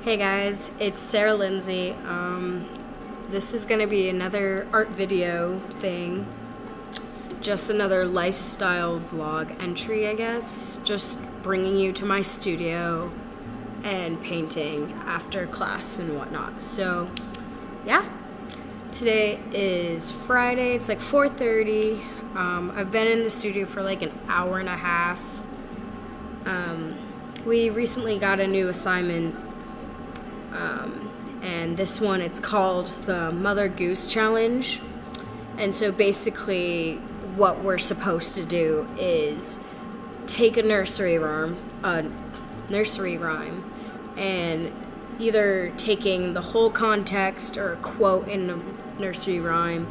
Hey guys, it's Sarah Lindsay. This is going to be another art video thing. Just another lifestyle vlog entry, I guess. Just bringing you to my studio and painting after class and whatnot. So, yeah. Today is Friday. It's like 4:30. I've been in the studio for like an hour and a half. We recently got a new assignment. And this one, it's called the Mother Goose Challenge. And so basically what we're supposed to do is take a nursery rhyme and either taking the whole context or a quote in the nursery rhyme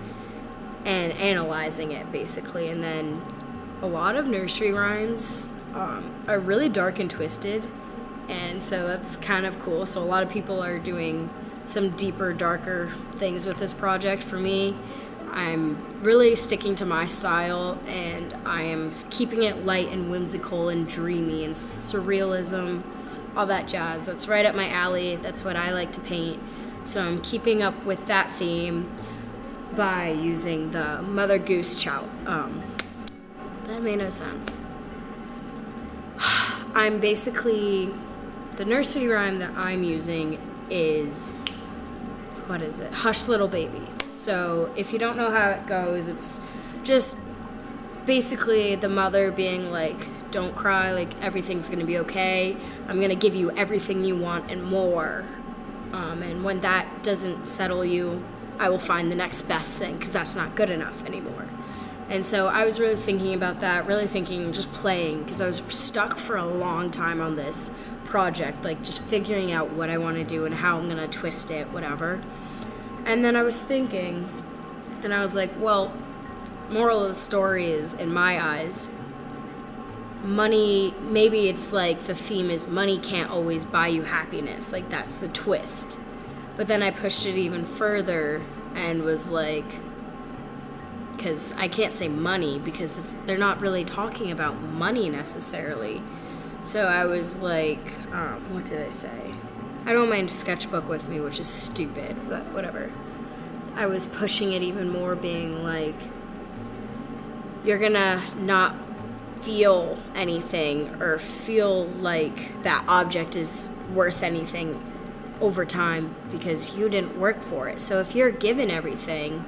and analyzing it basically. And then a lot of nursery rhymes are really dark and twisted. And so that's kind of cool. So a lot of people are doing some deeper, darker things with this project. For me, I'm really sticking to my style, and I am keeping it light and whimsical and dreamy and surrealism, all that jazz. That's right up my alley. That's what I like to paint. So I'm keeping up with that theme by using the Mother Goose Challenge. That made no sense. I'm basically... The nursery rhyme that I'm using is, what is it? Hush Little Baby. So if you don't know how it goes, it's just basically the mother being like, don't cry, like everything's gonna be okay. I'm gonna give you everything you want and more. And when that doesn't settle you, I will find the next best thing, because that's not good enough anymore. And so I was really thinking about that, really thinking, just playing, because I was stuck for a long time on this project, like just figuring out what I want to do and how I'm going to twist it, whatever. And then I was thinking, and I was like, well, moral of the story is, in my eyes, money, maybe it's like the theme is money can't always buy you happiness, like that's the twist. But then I pushed it even further and was like, because I can't say money because they're not really talking about money necessarily. So I was like, what did I say? I don't mind sketchbook with me, which is stupid, but whatever. I was pushing it even more, being like, you're gonna not feel anything or feel like that object is worth anything over time because you didn't work for it. So if you're given everything,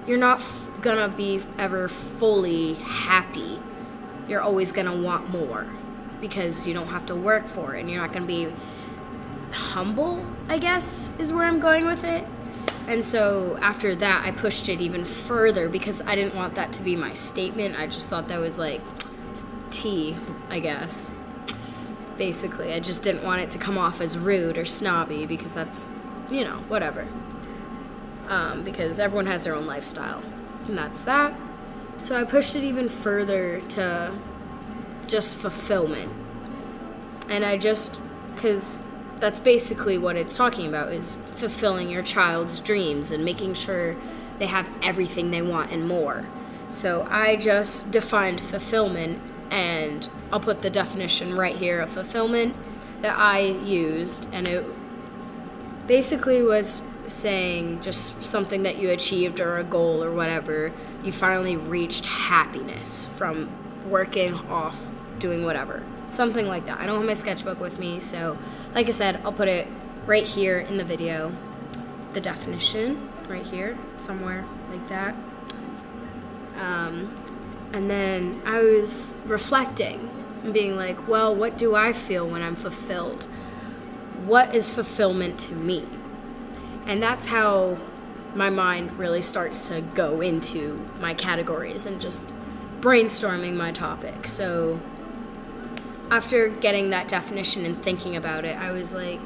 you're not gonna be ever fully happy. You're always gonna want more because you don't have to work for it, and you're not gonna be humble, I guess, is where I'm going with it. And so after that, I pushed it even further because I didn't want that to be my statement. I just thought that was like tea, I guess. Basically, I just didn't want it to come off as rude or snobby because that's, whatever. Because everyone has their own lifestyle, and that's that. So I pushed it even further to just fulfillment. And because that's basically what it's talking about, is fulfilling your child's dreams and making sure they have everything they want and more. So I just defined fulfillment, and I'll put the definition right here of fulfillment that I used, and it basically was saying just something that you achieved or a goal or whatever. You finally reached happiness from working off doing whatever, something like that. I don't have my sketchbook with me, so like I said, I'll put it right here in the video, the definition right here somewhere like that. And then I was reflecting and being like, well, what do I feel when I'm fulfilled? What is fulfillment to me? And that's how my mind really starts to go into my categories and just brainstorming my topic. So after getting that definition and thinking about it, I was like,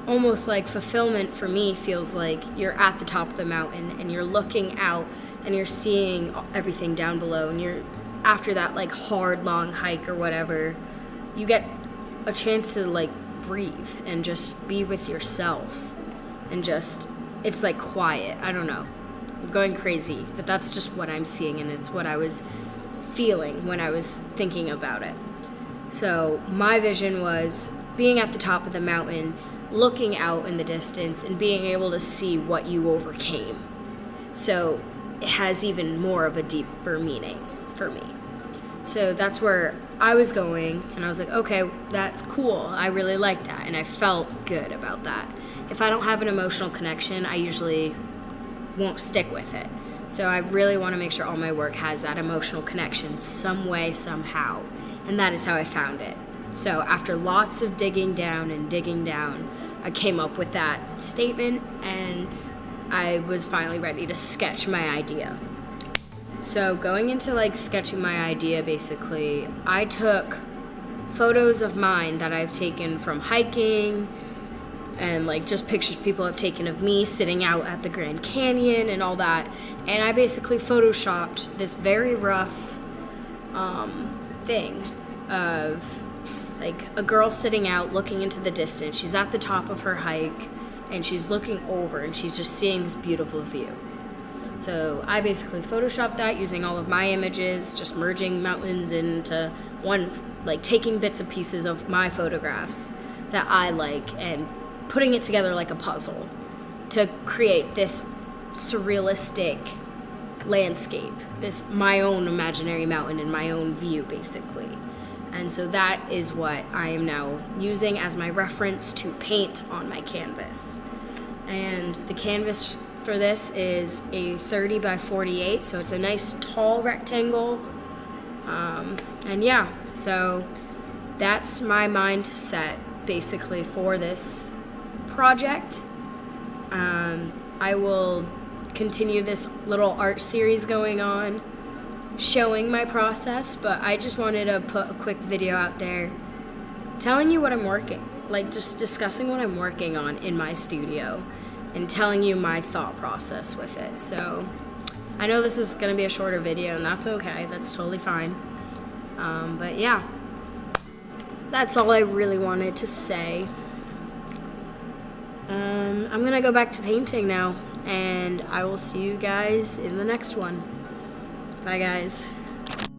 almost like fulfillment for me feels like you're at the top of the mountain and you're looking out and you're seeing everything down below, and you're, after that like hard long hike or whatever, you get a chance to like breathe and just be with yourself, and just, it's like quiet. I don't know, I'm going crazy, but that's just what I'm seeing, and it's what I was feeling when I was thinking about it. So my vision was being at the top of the mountain, looking out in the distance, and being able to see what you overcame. So it has even more of a deeper meaning for me. So that's where I was going, and I was like, okay, that's cool. I really like that, and I felt good about that. If I don't have an emotional connection, I usually won't stick with it. So I really want to make sure all my work has that emotional connection some way, somehow, and that is how I found it. So after lots of digging down, I came up with that statement, and I was finally ready to sketch my idea. So going into like sketching my idea, basically, I took photos of mine that I've taken from hiking and like just pictures people have taken of me sitting out at the Grand Canyon and all that. And I basically photoshopped this very rough thing of like a girl sitting out looking into the distance. She's at the top of her hike and she's looking over and she's just seeing this beautiful view. So I basically photoshopped that using all of my images, just merging mountains into one, like taking bits and pieces of my photographs that I like and putting it together like a puzzle to create this surrealistic landscape, this my own imaginary mountain and my own view basically. And so that is what I am now using as my reference to paint on my canvas. And the canvas for this is a 30 by 48, so it's a nice tall rectangle. And yeah, so that's my mindset basically for this project. I will continue this little art series going on, showing my process, but I just wanted to put a quick video out there telling you what I'm working, like just discussing what I'm working on in my studio and telling you my thought process with it. So I know this is going to be a shorter video, and that's okay. That's totally fine. But yeah, that's all I really wanted to say. I'm going to go back to painting now, and I will see you guys in the next one. Bye, guys.